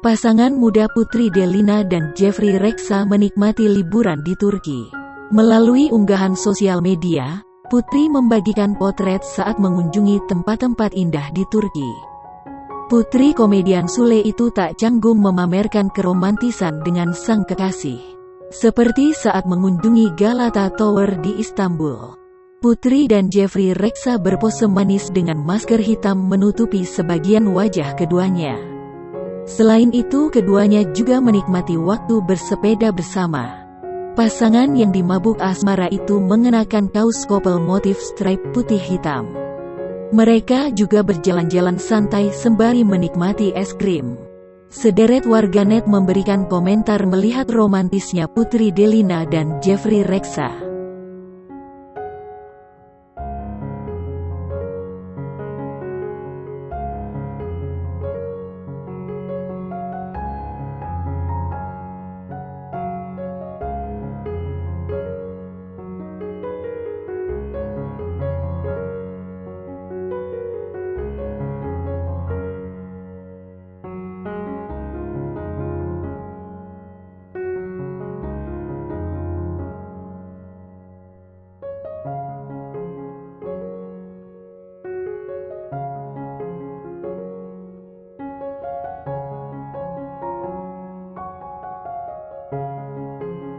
Pasangan muda Putri Delina dan Jeffrey Reksa menikmati liburan di Turki. Melalui unggahan sosial media, Putri membagikan potret saat mengunjungi tempat-tempat indah di Turki. Putri komedian Sule itu tak canggung memamerkan keromantisan dengan sang kekasih. Seperti saat mengunjungi Galata Tower di Istanbul. Putri dan Jeffrey Reksa berpose manis dengan masker hitam menutupi sebagian wajah keduanya. Selain itu, keduanya juga menikmati waktu bersepeda bersama. Pasangan yang dimabuk asmara itu mengenakan kaos couple motif stripe putih hitam. Mereka juga berjalan-jalan santai sembari menikmati es krim. Sederet warganet memberikan komentar melihat romantisnya Putri Delina dan Jeffrey Reksa.